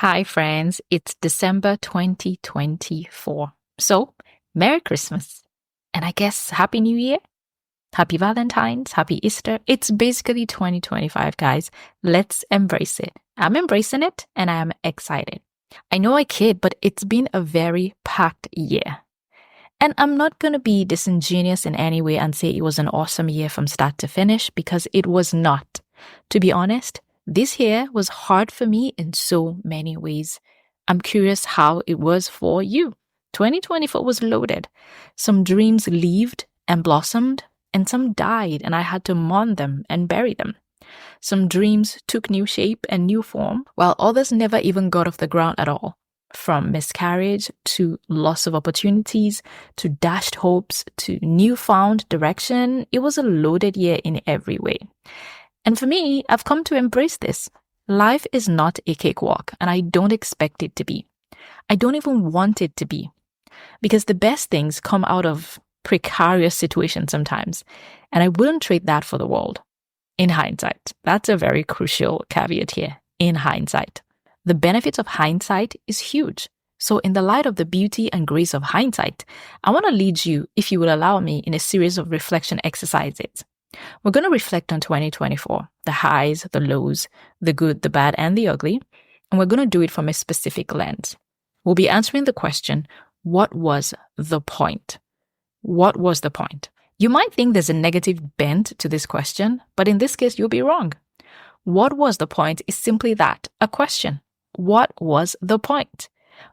Hi, friends. It's December 2024. So, Merry Christmas. And I guess Happy New Year. Happy Valentine's. Happy Easter. It's basically 2025, guys. Let's embrace it. I'm embracing it and I am excited. I know I kid, but it's been a very packed year. And I'm not going to be disingenuous in any way and say it was an awesome year from start to finish because it was not. To be honest, this year was hard for me in so many ways. I'm curious how it was for you. 2024 was loaded. Some dreams lived and blossomed, and some died, and I had to mourn them and bury them. Some dreams took new shape and new form, while others never even got off the ground at all. From miscarriage to loss of opportunities to dashed hopes to newfound direction, it was a loaded year in every way. And for me, I've come to embrace this. Life is not a cakewalk, and I don't expect it to be. I don't even want it to be. Because the best things come out of precarious situations sometimes, and I wouldn't trade that for the world. In hindsight, that's a very crucial caveat here. In hindsight. The benefit of hindsight is huge. So in the light of the beauty and grace of hindsight, I want to lead you, if you will allow me, in a series of reflection exercises. We're going to reflect on 2024, the highs, the lows, the good, the bad, and the ugly, and we're going to do it from a specific lens. We'll be answering the question, what was the point? What was the point? You might think there's a negative bent to this question, but in this case, you'll be wrong. What was the point is simply that, a question. What was the point?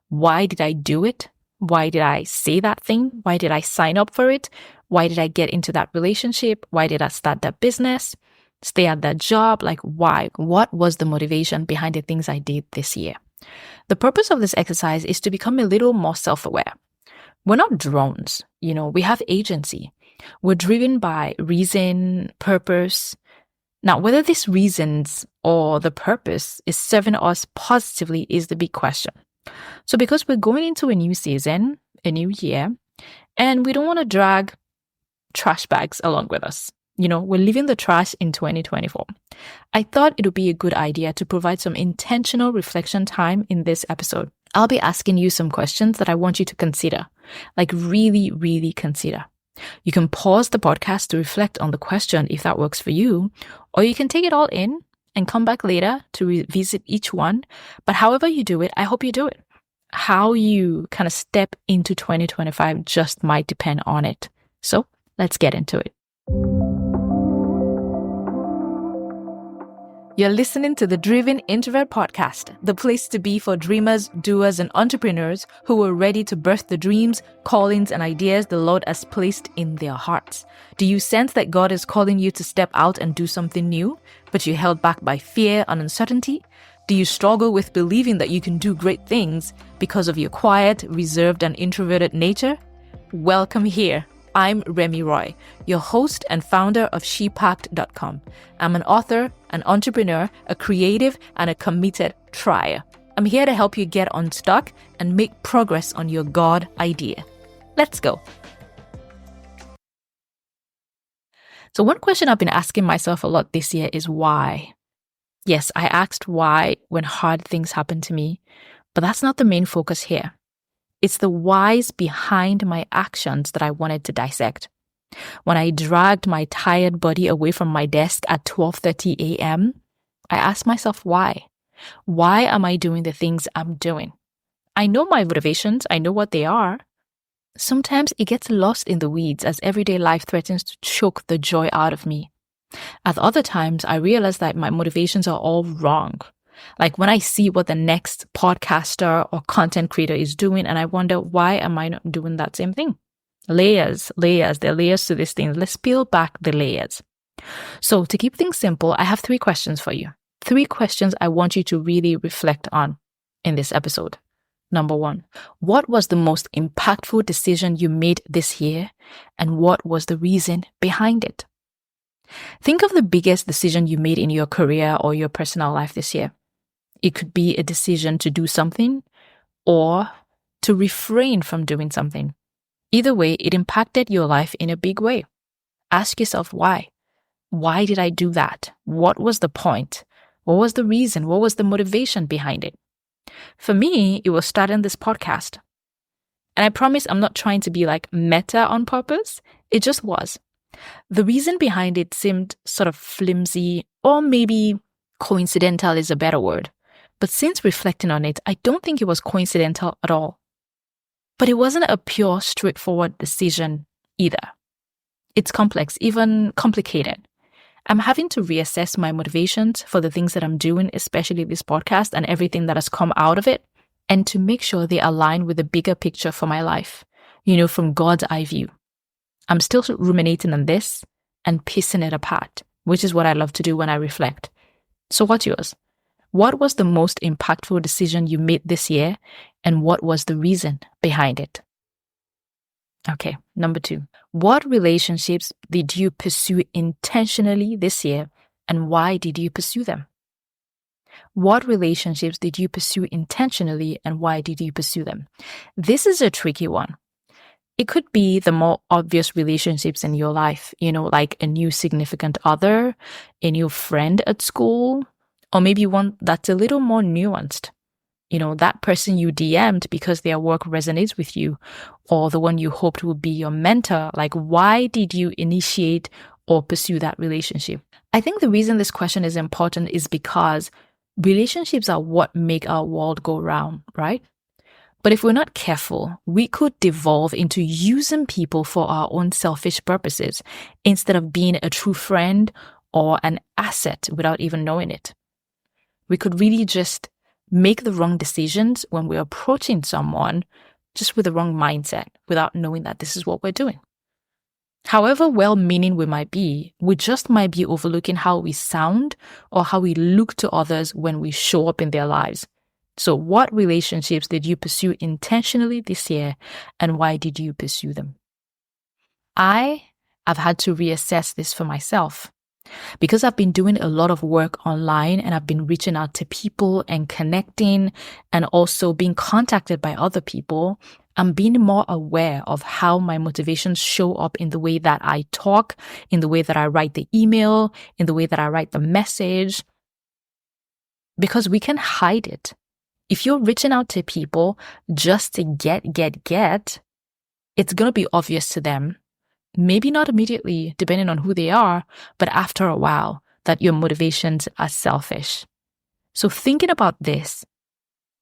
Why did I do it? Why did I say that thing? Why did I sign up for it? Why did I get into that relationship? Why did I start that business? Stay at that job? Like, why? What was the motivation behind the things I did this year? The purpose of this exercise is to become a little more self-aware. We're not drones, we have agency. We're driven by reason, purpose. Now, whether these reasons or the purpose is serving us positively is the big question. So because we're going into a new season, a new year, and we don't want to drag trash bags along with us. We're leaving the trash in 2024. I thought it would be a good idea to provide some intentional reflection time in this episode. I'll be asking you some questions that I want you to consider, like really, really consider. You can pause the podcast to reflect on the question if that works for you, or you can take it all in and come back later to revisit each one. But however you do it, I hope you do it. How you kind of step into 2025 just might depend on it. So let's get into it. You're listening to the Driven Introvert podcast, the place to be for dreamers, doers, and entrepreneurs who are ready to birth the dreams, callings, and ideas the Lord has placed in their hearts. Do you sense that God is calling you to step out and do something new, but you're held back by fear and uncertainty? Do you struggle with believing that you can do great things because of your quiet, reserved, and introverted nature? Welcome here. I'm Remy Roy, your host and founder of shepacked.com. I'm an author, an entrepreneur, a creative, and a committed trier. I'm here to help you get unstuck and make progress on your God idea. Let's go. So one question I've been asking myself a lot this year is why? Yes, I asked why when hard things happen to me, but that's not the main focus here. It's the whys behind my actions that I wanted to dissect. When I dragged my tired body away from my desk at 12:30 a.m., I asked myself why. Why am I doing the things I'm doing? I know my motivations. I know what they are. Sometimes it gets lost in the weeds as everyday life threatens to choke the joy out of me. At other times, I realize that my motivations are all wrong. Like when I see what the next podcaster or content creator is doing, and I wonder, why am I not doing that same thing? Layers, there are layers to this thing. Let's peel back the layers. So to keep things simple, I have 3 questions for you. 3 questions I want you to really reflect on in this episode. Number 1, what was the most impactful decision you made this year, and what was the reason behind it? Think of the biggest decision you made in your career or your personal life this year. It could be a decision to do something or to refrain from doing something. Either way, it impacted your life in a big way. Ask yourself why. Why did I do that? What was the point? What was the reason? What was the motivation behind it? For me, it was starting this podcast. And I promise I'm not trying to be like meta on purpose. It just was. The reason behind it seemed sort of flimsy, or maybe coincidental is a better word. But since reflecting on it, I don't think it was coincidental at all. But it wasn't a pure, straightforward decision either. It's complex, even complicated. I'm having to reassess my motivations for the things that I'm doing, especially this podcast and everything that has come out of it, and to make sure they align with the bigger picture for my life, from God's eye view. I'm still ruminating on this and piecing it apart, which is what I love to do when I reflect. So what's yours? What was the most impactful decision you made this year, and what was the reason behind it? Okay, number 2. What relationships did you pursue intentionally this year, and why did you pursue them? What relationships did you pursue intentionally, and why did you pursue them? This is a tricky one. It could be the more obvious relationships in your life, like a new significant other, a new friend at school, or maybe one that's a little more nuanced. That person you DM'd because their work resonates with you, or the one you hoped would be your mentor. Like, why did you initiate or pursue that relationship? I think the reason this question is important is because relationships are what make our world go round, right? But if we're not careful, we could devolve into using people for our own selfish purposes instead of being a true friend or an asset without even knowing it. We could really just make the wrong decisions when we're approaching someone just with the wrong mindset without knowing that this is what we're doing. However well-meaning we might be, we just might be overlooking how we sound or how we look to others when we show up in their lives. So what relationships did you pursue intentionally this year, and why did you pursue them? I've had to reassess this for myself. Because I've been doing a lot of work online and I've been reaching out to people and connecting and also being contacted by other people, I'm being more aware of how my motivations show up in the way that I talk, in the way that I write the email, in the way that I write the message. Because we can hide it. If you're reaching out to people just to get, it's going to be obvious to them. Maybe not immediately, depending on who they are, but after a while, that your motivations are selfish. So thinking about this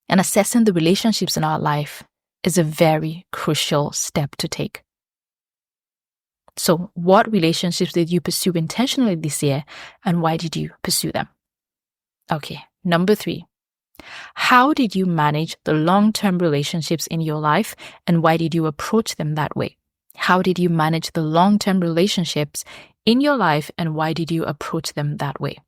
and assessing the relationships in our life is a very crucial step to take. So what relationships did you pursue intentionally this year, and why did you pursue them? Okay, number 3. How did you manage the long-term relationships in your life, and why did you approach them that way? How did you manage the long-term relationships in your life, and why did you approach them that way?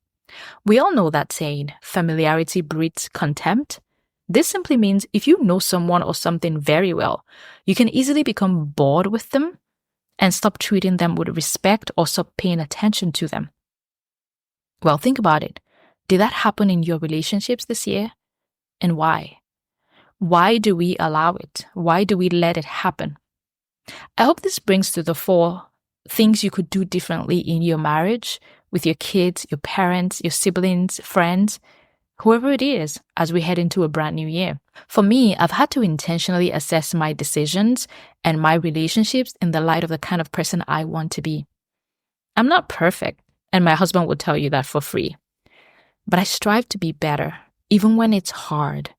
We all know that saying, familiarity breeds contempt. This simply means if you know someone or something very well, you can easily become bored with them and stop treating them with respect or stop paying attention to them. Well, think about it. Did that happen in your relationships this year? And why? Why do we allow it? Why do we let it happen? I hope this brings to the fore things you could do differently in your marriage, with your kids, your parents, your siblings, friends, whoever it is, as we head into a brand new year. For me, I've had to intentionally assess my decisions and my relationships in the light of the kind of person I want to be. I'm not perfect, and my husband would tell you that for free. But I strive to be better, even when it's hard.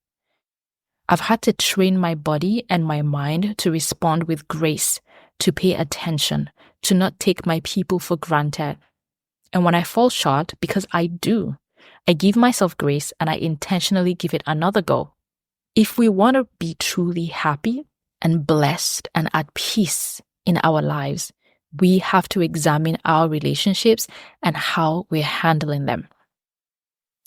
I've had to train my body and my mind to respond with grace, to pay attention, to not take my people for granted. And when I fall short, because I do, I give myself grace and I intentionally give it another go. If we want to be truly happy and blessed and at peace in our lives, we have to examine our relationships and how we're handling them.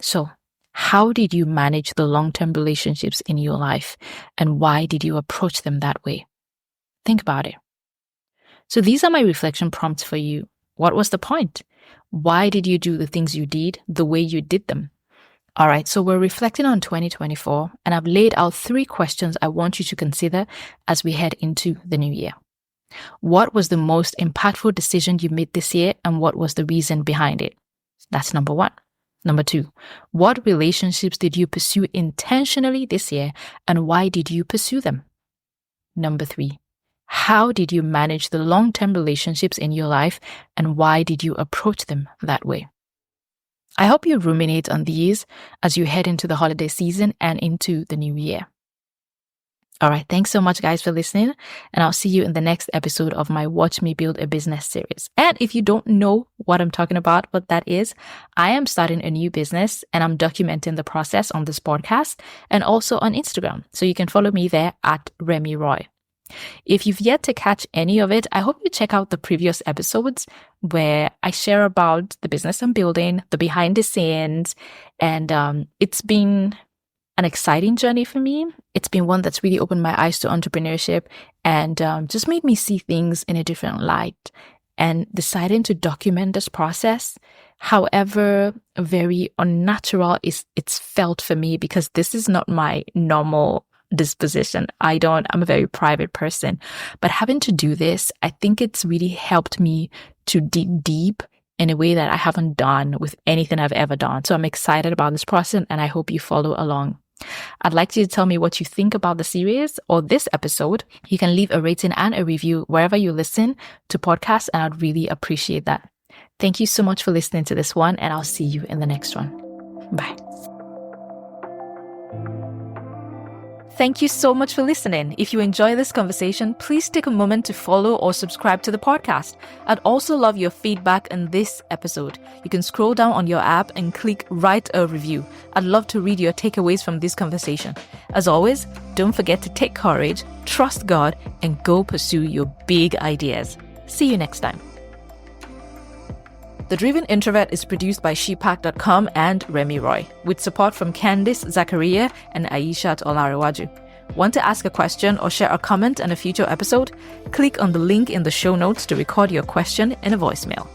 So, how did you manage the long-term relationships in your life, and why did you approach them that way? Think about it. So these are my reflection prompts for you. What was the point? Why did you do the things you did the way you did them? All right, so we're reflecting on 2024, and I've laid out 3 questions I want you to consider as we head into the new year. What was the most impactful decision you made this year, and what was the reason behind it? That's number 1. Number 2, what relationships did you pursue intentionally this year and why did you pursue them? Number 3, how did you manage the long-term relationships in your life and why did you approach them that way? I hope you ruminate on these as you head into the holiday season and into the new year. All right, thanks so much, guys, for listening, and I'll see you in the next episode of my Watch Me Build a Business series. And if you don't know what I'm talking about, what that is, I am starting a new business and I'm documenting the process on this podcast and also on Instagram. So you can follow me there at Remy Roy. If you've yet to catch any of it, I hope you check out the previous episodes where I share about the business I'm building, the behind the scenes, and it's been an exciting journey for me. It's been one that's really opened my eyes to entrepreneurship and just made me see things in a different light. And deciding to document this process, however very unnatural it's felt for me, because this is not my normal disposition. I'm a very private person, but having to do this, I think it's really helped me to dig deep in a way that I haven't done with anything I've ever done. So I'm excited about this process and I hope you follow along. I'd like you to tell me what you think about the series or this episode. You can leave a rating and a review wherever you listen to podcasts, and I'd really appreciate that. Thank you so much for listening to this one, and I'll see you in the next one. Bye. Thank you so much for listening. If you enjoy this conversation, please take a moment to follow or subscribe to the podcast. I'd also love your feedback on this episode. You can scroll down on your app and click write a review. I'd love to read your takeaways from this conversation. As always, don't forget to take courage, trust God, and go pursue your big ideas. See you next time. The Driven Introvert is produced by shepack.com and Remy Roy, with support from Candice Zakaria and Aishat Olarewaju. Want to ask a question or share a comment on a future episode? Click on the link in the show notes to record your question in a voicemail.